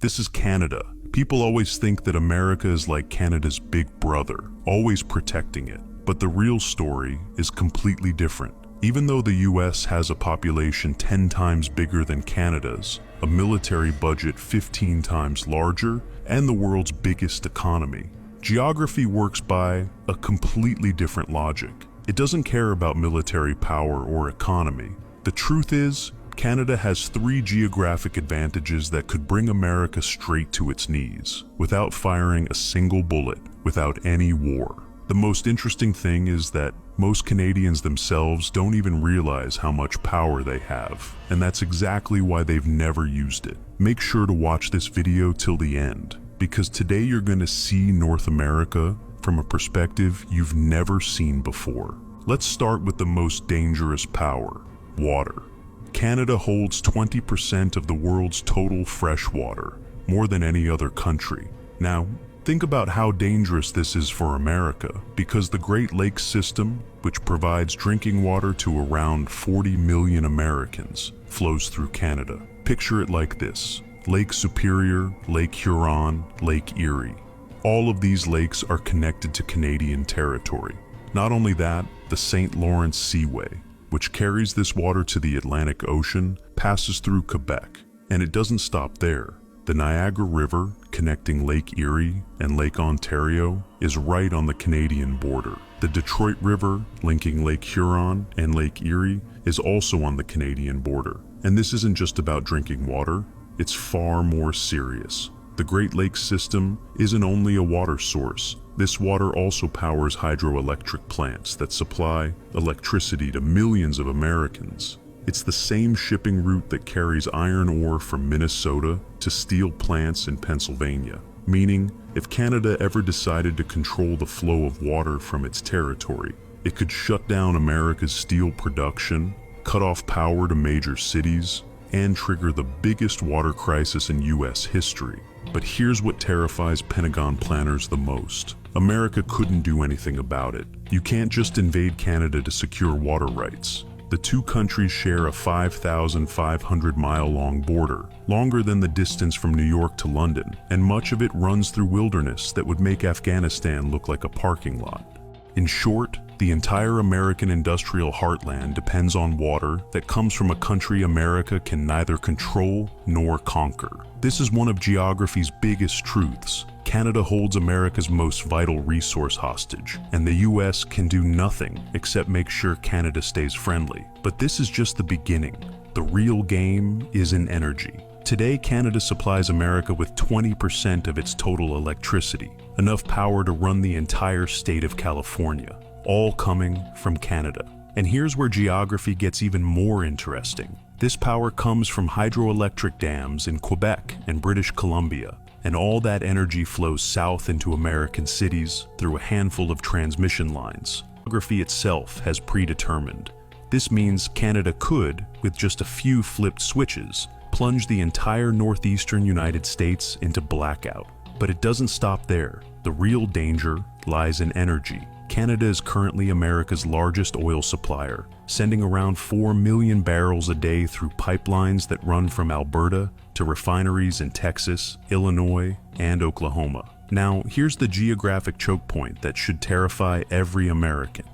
This is Canada. People always think that America is like Canada's big brother, always protecting it. But the real story is completely different. Even though the US has a population 10 times bigger than Canada's, a military budget 15 times larger, and the world's biggest economy, geography works by a completely different logic. It doesn't care about military power or economy. The truth is, Canada has 3 geographic advantages that could bring America straight to its knees, without firing a single bullet, without any war. The most interesting thing is that most Canadians themselves don't even realize how much power they have, and that's exactly why they've never used it. Make sure to watch this video till the end, because today you're going to see North America from a perspective you've never seen before. Let's start with the most dangerous power, water. Canada holds 20% of the world's total fresh water, more than any other country. Now, think about how dangerous this is for America, because the Great Lakes system, which provides drinking water to around 40 million Americans, flows through Canada. Picture it like this: Lake Superior, Lake Huron, Lake Erie. All of these lakes are connected to Canadian territory. Not only that, the St. Lawrence Seaway, which carries this water to the Atlantic Ocean, passes through Quebec. And it doesn't stop there. The Niagara River, connecting Lake Erie and Lake Ontario, is right on the Canadian border. The Detroit River, linking Lake Huron and Lake Erie, is also on the Canadian border. And this isn't just about drinking water, it's far more serious. The Great Lakes system isn't only a water source. This water also powers hydroelectric plants that supply electricity to millions of Americans. It's the same shipping route that carries iron ore from Minnesota to steel plants in Pennsylvania. Meaning, if Canada ever decided to control the flow of water from its territory, it could shut down America's steel production, cut off power to major cities, and trigger the biggest water crisis in US history. But here's what terrifies Pentagon planners the most. America couldn't do anything about it. You can't just invade Canada to secure water rights. The two countries share a 5,500-mile-long border, longer than the distance from New York to London, and much of it runs through wilderness that would make Afghanistan look like a parking lot. In short, the entire American industrial heartland depends on water that comes from a country America can neither control nor conquer. This is one of geography's biggest truths. Canada holds America's most vital resource hostage, and the US can do nothing except make sure Canada stays friendly. But this is just the beginning. The real game is in energy. Today, Canada supplies America with 20% of its total electricity, enough power to run the entire state of California, all coming from Canada. And here's where geography gets even more interesting. This power comes from hydroelectric dams in Quebec and British Columbia, and all that energy flows south into American cities through a handful of transmission lines. Geography itself has predetermined. This means Canada could, with just a few flipped switches, plunge the entire northeastern United States into blackout. But it doesn't stop there. The real danger lies in energy. Canada is currently America's largest oil supplier, sending around 4 million barrels a day through pipelines that run from Alberta to refineries in Texas, Illinois, and Oklahoma. Now, here's the geographic choke point that should terrify every American.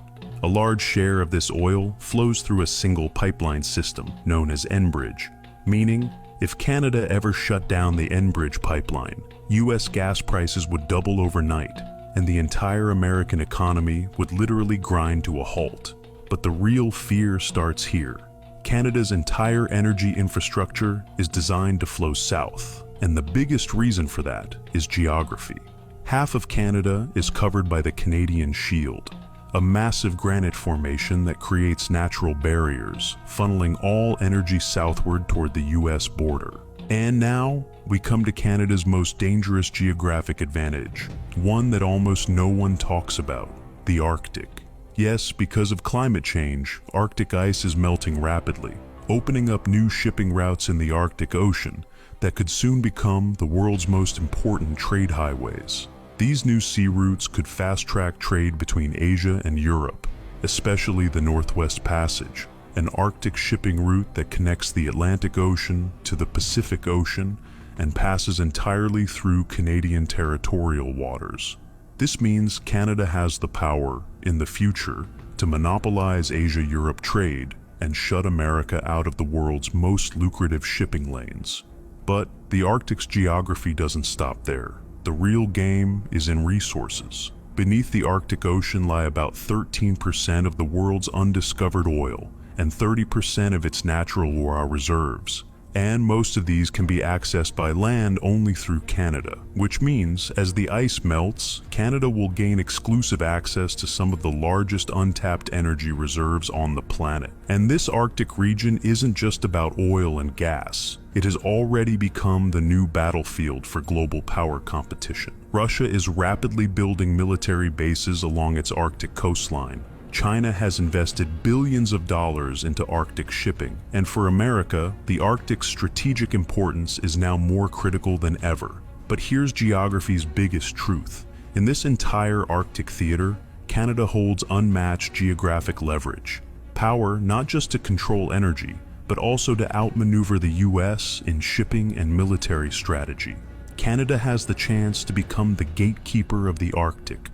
A large share of this oil flows through a single pipeline system known as Enbridge, meaning if Canada ever shut down the Enbridge pipeline, US gas prices would double overnight, and the entire American economy would literally grind to a halt. But the real fear starts here. Canada's entire energy infrastructure is designed to flow south, and the biggest reason for that is geography. Half of Canada is covered by the Canadian Shield, a massive granite formation that creates natural barriers, funneling all energy southward toward the US border. And now, we come to Canada's most dangerous geographic advantage, one that almost no one talks about: the Arctic. Yes, because of climate change, Arctic ice is melting rapidly, opening up new shipping routes in the Arctic Ocean that could soon become the world's most important trade highways. These new sea routes could fast-track trade between Asia and Europe, especially the Northwest Passage, an Arctic shipping route that connects the Atlantic Ocean to the Pacific Ocean and passes entirely through Canadian territorial waters. This means Canada has the power, in the future, to monopolize Asia-Europe trade and shut America out of the world's most lucrative shipping lanes. But the Arctic's geography doesn't stop there. The real game is in resources. Beneath the Arctic Ocean lie about 13% of the world's undiscovered oil and 30% of its natural oil reserves. And most of these can be accessed by land only through Canada, which means as the ice melts, Canada will gain exclusive access to some of the largest untapped energy reserves on the planet. And this Arctic region isn't just about oil and gas. It has already become the new battlefield for global power competition. Russia is rapidly building military bases along its Arctic coastline. China has invested billions of dollars into Arctic shipping, and for America, the Arctic's strategic importance is now more critical than ever. But here's geography's biggest truth. In this entire Arctic theater, Canada holds unmatched geographic leverage. Power not just to control energy, but also to outmaneuver the US in shipping and military strategy. Canada has the chance to become the gatekeeper of the Arctic,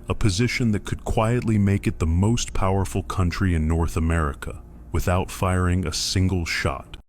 a position that could quietly make it the most powerful country in North America without firing a single shot.